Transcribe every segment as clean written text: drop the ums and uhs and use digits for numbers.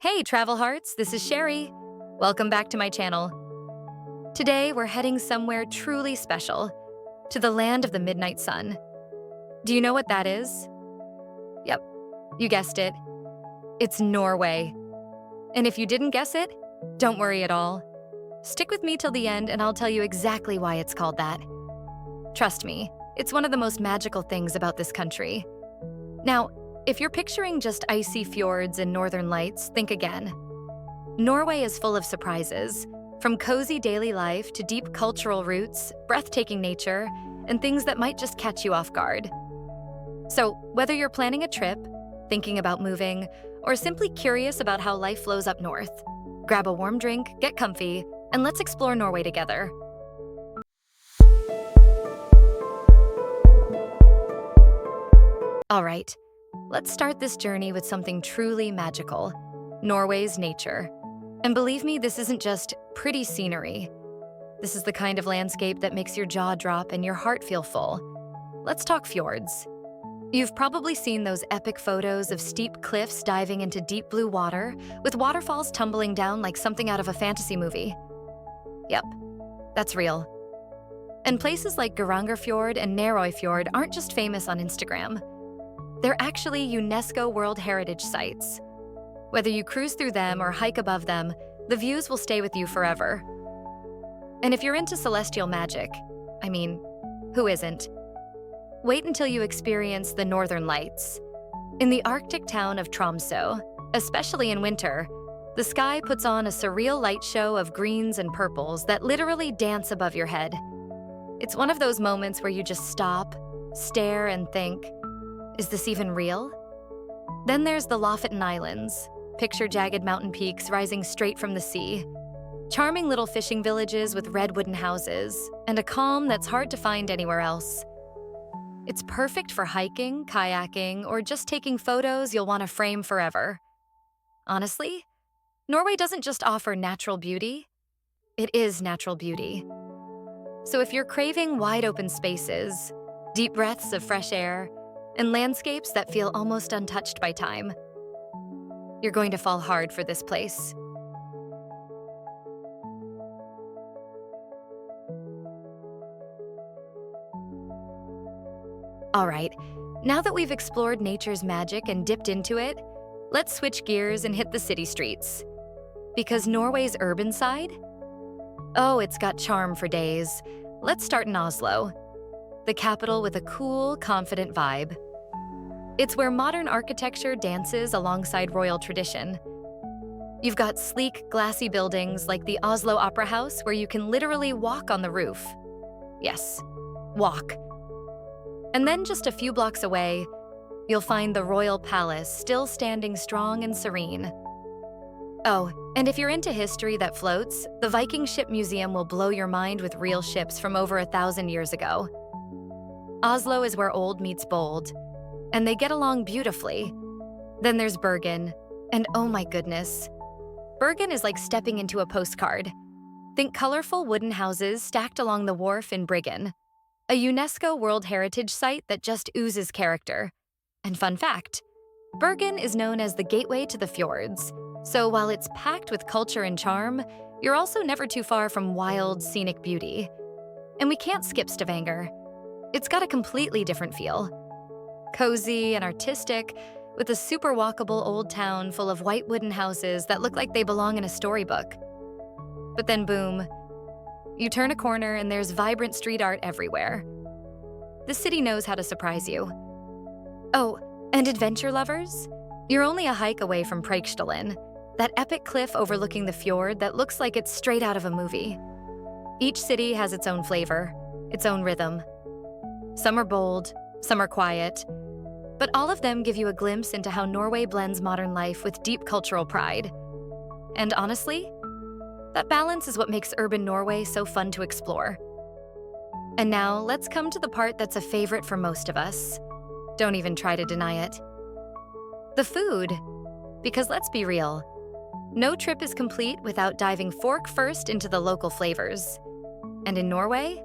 Hey, travel hearts, this is Sherry. Welcome back to my channel. Today, we're heading somewhere truly special, to the land of the midnight sun. Do you know what that is? Yep, you guessed it. It's Norway. And if you didn't guess it, don't worry at all. Stick with me till the end and I'll tell you exactly why it's called that. Trust me, it's one of the most magical things about this country. Now, if you're picturing just icy fjords and northern lights, think again. Norway is full of surprises, from cozy daily life to deep cultural roots, breathtaking nature, and things that might just catch you off guard. So, whether you're planning a trip, thinking about moving, or simply curious about how life flows up north, grab a warm drink, get comfy, and let's explore Norway together. All right. Let's start this journey with something truly magical, Norway's nature. And believe me, this isn't just pretty scenery. This is the kind of landscape that makes your jaw drop and your heart feel full. Let's talk fjords. You've probably seen those epic photos of steep cliffs diving into deep blue water, with waterfalls tumbling down like something out of a fantasy movie. Yep, that's real. And places like Geirangerfjord and Nærøyfjord aren't just famous on Instagram. They're actually UNESCO World Heritage sites. Whether you cruise through them or hike above them, the views will stay with you forever. And if you're into celestial magic, I mean, who isn't? Wait until you experience the Northern Lights. In the Arctic town of Tromsø, especially in winter, the sky puts on a surreal light show of greens and purples that literally dance above your head. It's one of those moments where you just stop, stare, and think, is this even real? Then there's the Lofoten Islands. Picture jagged mountain peaks rising straight from the sea. Charming little fishing villages with red wooden houses, and a calm that's hard to find anywhere else. It's perfect for hiking, kayaking, or just taking photos you'll want to frame forever. Honestly, Norway doesn't just offer natural beauty, it is natural beauty. So if you're craving wide open spaces, deep breaths of fresh air, and landscapes that feel almost untouched by time, you're going to fall hard for this place. All right, now that we've explored nature's magic and dipped into it, let's switch gears and hit the city streets. Because Norway's urban side? Oh, it's got charm for days. Let's start in Oslo, the capital with a cool, confident vibe. It's where modern architecture dances alongside royal tradition. You've got sleek, glassy buildings like the Oslo Opera House where you can literally walk on the roof. Yes, walk. And then just a few blocks away, you'll find the Royal Palace still standing strong and serene. Oh, and if you're into history that floats, the Viking Ship Museum will blow your mind with real ships from over 1,000 years ago. Oslo is where old meets bold, and they get along beautifully. Then there's Bergen, and oh my goodness. Bergen is like stepping into a postcard. Think colorful wooden houses stacked along the wharf in Bergen, a UNESCO World Heritage site that just oozes character. And fun fact, Bergen is known as the gateway to the fjords, so while it's packed with culture and charm, you're also never too far from wild, scenic beauty. And we can't skip Stavanger. It's got a completely different feel. Cozy and artistic, with a super walkable old town full of white wooden houses that look like they belong in a storybook. But then boom, you turn a corner and there's vibrant street art everywhere. The city knows how to surprise you. Oh, and adventure lovers? You're only a hike away from Preikestolen, that epic cliff overlooking the fjord that looks like it's straight out of a movie. Each city has its own flavor, its own rhythm. Some are bold, some are quiet, but all of them give you a glimpse into how Norway blends modern life with deep cultural pride. And honestly, that balance is what makes urban Norway so fun to explore. And now, let's come to the part that's a favorite for most of us. Don't even try to deny it. The food. Because let's be real, no trip is complete without diving fork first into the local flavors. And in Norway?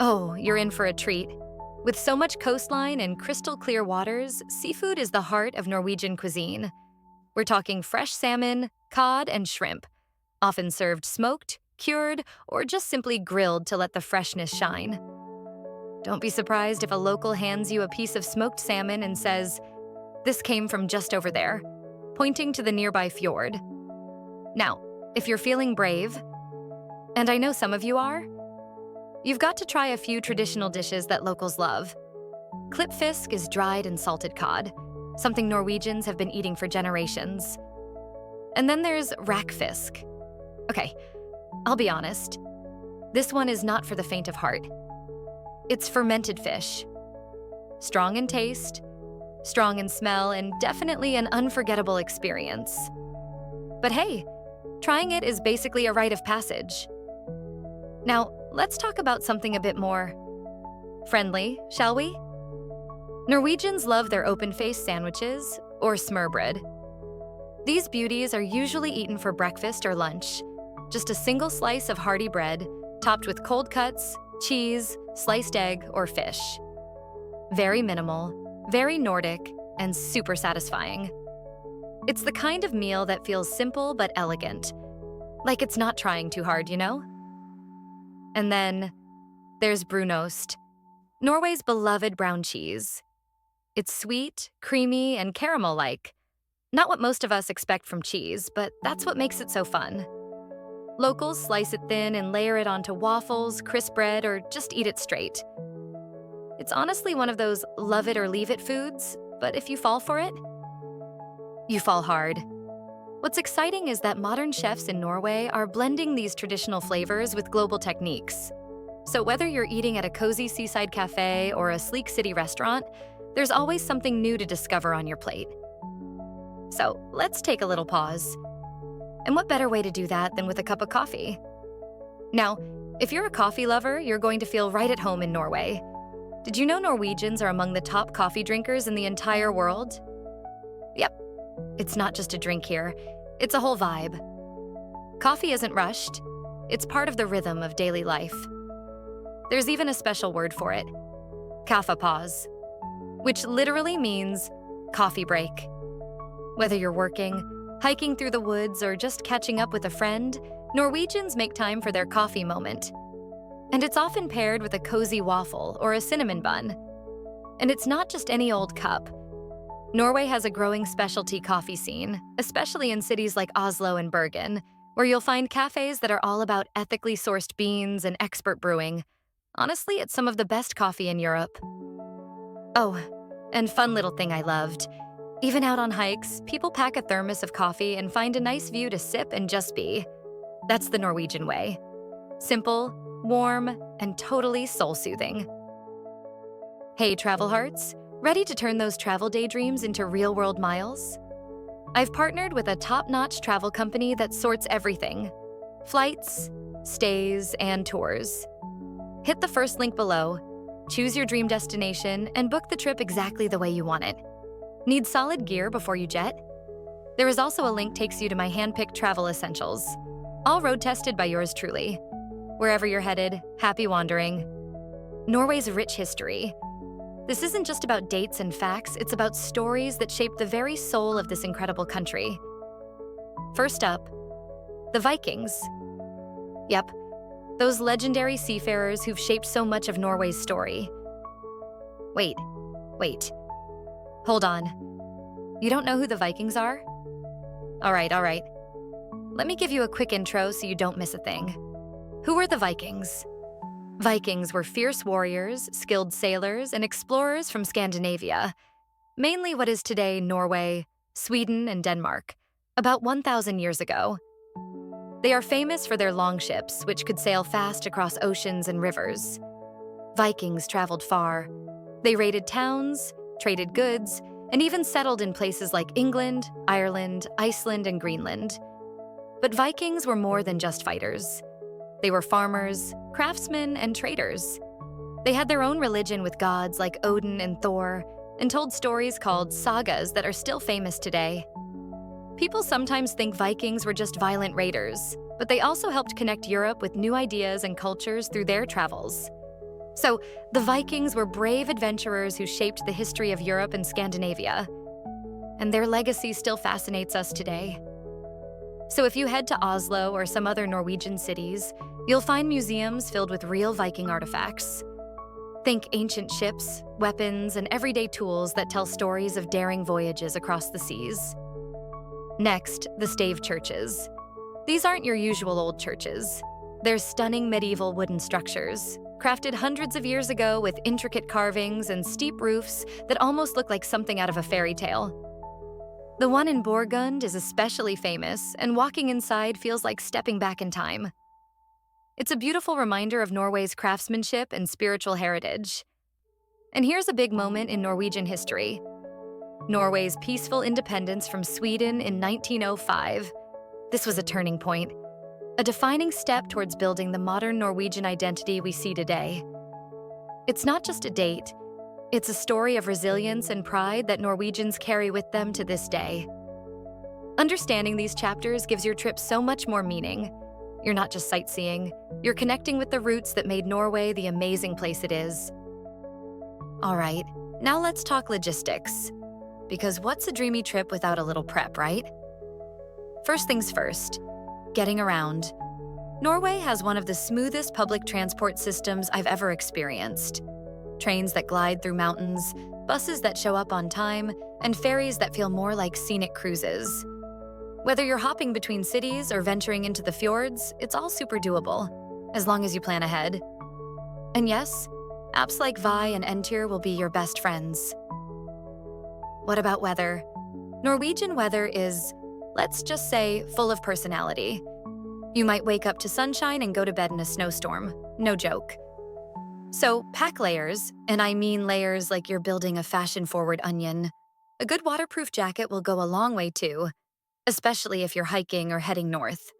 Oh, you're in for a treat. With so much coastline and crystal clear waters, seafood is the heart of Norwegian cuisine. We're talking fresh salmon, cod, and shrimp, often served smoked, cured, or just simply grilled to let the freshness shine. Don't be surprised if a local hands you a piece of smoked salmon and says, "This came from just over there," pointing to the nearby fjord. Now, if you're feeling brave, and I know some of you are, you've got to try a few traditional dishes that locals love. Klippfisk is dried and salted cod, something Norwegians have been eating for generations. And then there's rakfisk. Okay, I'll be honest. This one is not for the faint of heart. It's fermented fish. Strong in taste, strong in smell, and definitely an unforgettable experience. But hey, trying it is basically a rite of passage. Now, let's talk about something a bit more friendly, shall we? Norwegians love their open-faced sandwiches, or smørbrød. These beauties are usually eaten for breakfast or lunch. Just a single slice of hearty bread, topped with cold cuts, cheese, sliced egg, or fish. Very minimal, very Nordic, and super satisfying. It's the kind of meal that feels simple but elegant. Like it's not trying too hard, you know? And then there's brunost, Norway's beloved brown cheese. It's sweet, creamy, and caramel-like. Not what most of us expect from cheese, but that's what makes it so fun. Locals slice it thin and layer it onto waffles, crisp bread, or just eat it straight. It's honestly one of those love it or leave it foods, but if you fall for it, you fall hard. What's exciting is that modern chefs in Norway are blending these traditional flavors with global techniques. So whether you're eating at a cozy seaside cafe or a sleek city restaurant, there's always something new to discover on your plate. So let's take a little pause. And what better way to do that than with a cup of coffee? Now, if you're a coffee lover, you're going to feel right at home in Norway. Did you know Norwegians are among the top coffee drinkers in the entire world? Yep, it's not just a drink here, it's a whole vibe. Coffee isn't rushed, it's part of the rhythm of daily life. There's even a special word for it, kaffepause, which literally means coffee break. Whether you're working, hiking through the woods, or just catching up with a friend, Norwegians make time for their coffee moment. And it's often paired with a cozy waffle or a cinnamon bun. And it's not just any old cup. Norway has a growing specialty coffee scene, especially in cities like Oslo and Bergen, where you'll find cafes that are all about ethically sourced beans and expert brewing. Honestly, it's some of the best coffee in Europe. Oh, and fun little thing I loved. Even out on hikes, people pack a thermos of coffee and find a nice view to sip and just be. That's the Norwegian way. Simple, warm, and totally soul-soothing. Hey, travel hearts, ready to turn those travel daydreams into real-world miles? I've partnered with a top-notch travel company that sorts everything: flights, stays, and tours. Hit the first link below, choose your dream destination, and book the trip exactly the way you want it. Need solid gear before you jet? There is also a link takes you to my hand-picked travel essentials, all road-tested by yours truly. Wherever you're headed, happy wandering. Norway's rich history. This isn't just about dates and facts, it's about stories that shape the very soul of this incredible country. First up, the Vikings. Yep, those legendary seafarers who've shaped so much of Norway's story. Wait. Hold on. You don't know who the Vikings are? All right. Let me give you a quick intro so you don't miss a thing. Who were the Vikings? Vikings were fierce warriors, skilled sailors, and explorers from Scandinavia, mainly what is today Norway, Sweden, and Denmark, about 1,000 years ago. They are famous for their longships, which could sail fast across oceans and rivers. Vikings traveled far. They raided towns, traded goods, and even settled in places like England, Ireland, Iceland, and Greenland. But Vikings were more than just fighters. They were farmers, craftsmen, and traders. They had their own religion with gods like Odin and Thor, and told stories called sagas that are still famous today. People sometimes think Vikings were just violent raiders, but they also helped connect Europe with new ideas and cultures through their travels. So, the Vikings were brave adventurers who shaped the history of Europe and Scandinavia. and their legacy still fascinates us today. So if you head to Oslo or some other Norwegian cities, you'll find museums filled with real Viking artifacts. Think ancient ships, weapons, and everyday tools that tell stories of daring voyages across the seas. Next, the stave churches. These aren't your usual old churches. They're stunning medieval wooden structures, crafted hundreds of years ago with intricate carvings and steep roofs that almost look like something out of a fairy tale. The one in Bergen is especially famous, and walking inside feels like stepping back in time. It's a beautiful reminder of Norway's craftsmanship and spiritual heritage. And here's a big moment in Norwegian history. Norway's peaceful independence from Sweden in 1905. This was a turning point, a defining step towards building the modern Norwegian identity we see today. It's not just a date, it's a story of resilience and pride that Norwegians carry with them to this day. Understanding these chapters gives your trip so much more meaning. You're not just sightseeing, you're connecting with the roots that made Norway the amazing place it is. All right, now let's talk logistics. Because what's a dreamy trip without a little prep, right? First things first, getting around. Norway has one of the smoothest public transport systems I've ever experienced. Trains that glide through mountains, buses that show up on time, and ferries that feel more like scenic cruises. Whether you're hopping between cities or venturing into the fjords, it's all super doable, as long as you plan ahead. And yes, apps like Vi and Enter will be your best friends. What about weather? Norwegian weather is, let's just say, full of personality. You might wake up to sunshine and go to bed in a snowstorm. No joke. So pack layers, and I mean layers like you're building a fashion-forward onion. A good waterproof jacket will go a long way too, especially if you're hiking or heading north.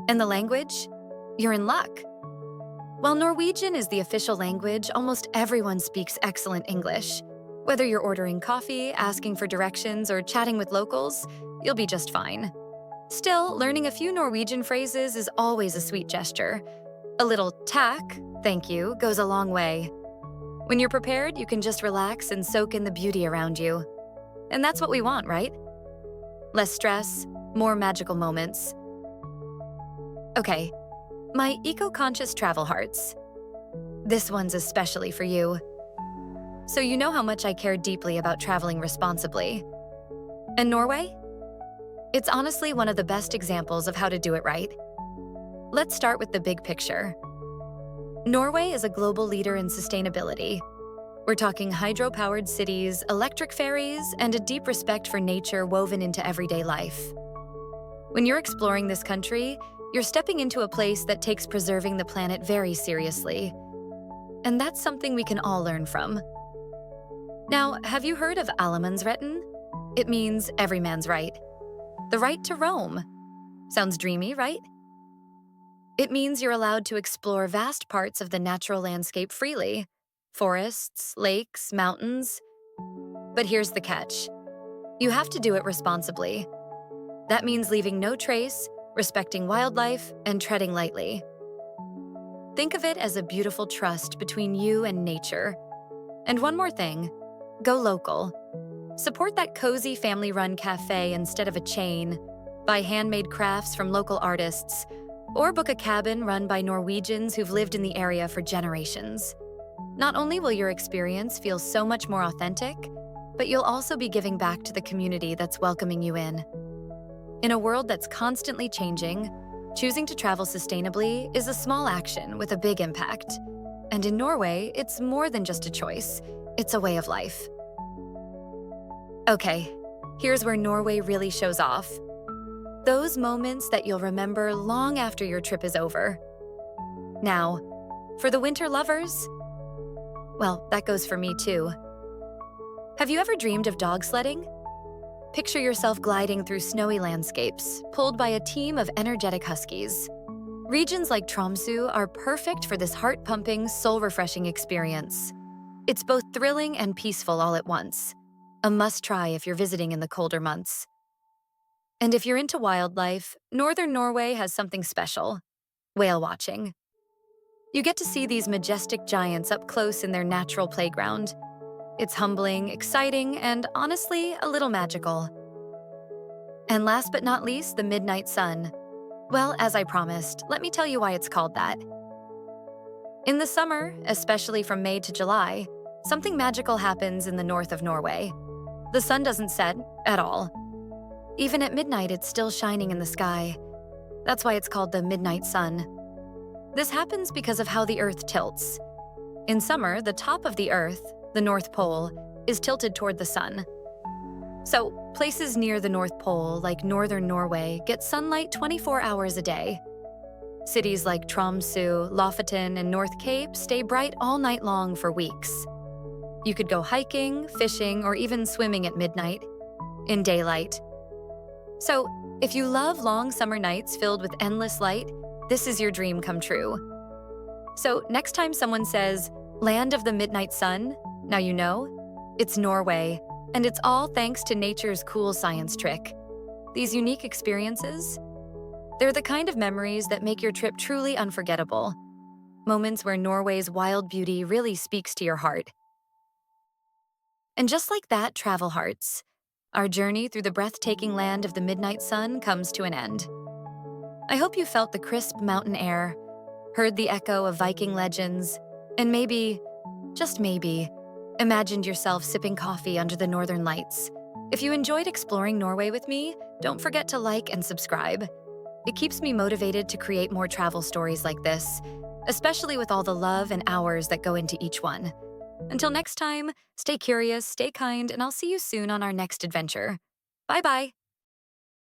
And the language? You're in luck. While Norwegian is the official language, almost everyone speaks excellent English. Whether you're ordering coffee, asking for directions, or chatting with locals, you'll be just fine. Still, learning a few Norwegian phrases is always a sweet gesture. A little tack, thank you, goes a long way. When you're prepared, you can just relax and soak in the beauty around you. And that's what we want, right? Less stress, more magical moments. Okay, my eco-conscious travel hearts. This one's especially for you. So you know how much I care deeply about traveling responsibly. And Norway? It's honestly one of the best examples of how to do it right. Let's start with the big picture. Norway is a global leader in sustainability. We're talking hydro-powered cities, electric ferries, and a deep respect for nature woven into everyday life. When you're exploring this country, you're stepping into a place that takes preserving the planet very seriously. And that's something we can all learn from. Now, have you heard of allemannsretten? It means every man's right. The right to roam. Sounds dreamy, right? It means you're allowed to explore vast parts of the natural landscape freely. Forests, lakes, mountains. But here's the catch. You have to do it responsibly. That means leaving no trace, respecting wildlife, and treading lightly. Think of it as a beautiful trust between you and nature. And one more thing, go local. Support that cozy family-run cafe instead of a chain. Buy handmade crafts from local artists, or book a cabin run by Norwegians who've lived in the area for generations. Not only will your experience feel so much more authentic, but you'll also be giving back to the community that's welcoming you in. In a world that's constantly changing, choosing to travel sustainably is a small action with a big impact. And in Norway, it's more than just a choice, it's a way of life. Okay, here's where Norway really shows off. Those moments that you'll remember long after your trip is over. Now, for the winter lovers, well, that goes for me too. Have you ever dreamed of dog sledding? Picture yourself gliding through snowy landscapes, pulled by a team of energetic huskies. Regions like Tromsø are perfect for this heart-pumping, soul-refreshing experience. It's both thrilling and peaceful all at once. A must-try if you're visiting in the colder months. And if you're into wildlife, northern Norway has something special: whale watching. You get to see these majestic giants up close in their natural playground. It's humbling, exciting, and honestly, a little magical. And last but not least, the midnight sun. Well, as I promised, let me tell you why it's called that. In the summer, especially from May to July, something magical happens in the north of Norway. The sun doesn't set at all. Even at midnight, it's still shining in the sky. That's why it's called the midnight sun. This happens because of how the Earth tilts. In summer, the top of the Earth, the North Pole, is tilted toward the sun. So, places near the North Pole, like northern Norway, get sunlight 24 hours a day. Cities like Tromsø, Lofoten, and North Cape stay bright all night long for weeks. You could go hiking, fishing, or even swimming at midnight, in daylight. So, if you love long summer nights filled with endless light, this is your dream come true. So, next time someone says, "Land of the midnight sun," now you know, it's Norway, and it's all thanks to nature's cool science trick. These unique experiences, they're the kind of memories that make your trip truly unforgettable. Moments where Norway's wild beauty really speaks to your heart. And just like that, travel hearts, our journey through the breathtaking land of the midnight sun comes to an end. I hope you felt the crisp mountain air, heard the echo of Viking legends, and maybe, just maybe, imagined yourself sipping coffee under the northern lights. If you enjoyed exploring Norway with me, don't forget to like and subscribe. It keeps me motivated to create more travel stories like this, especially with all the love and hours that go into each one. Until next time, stay curious, stay kind, and I'll see you soon on our next adventure. Bye-bye.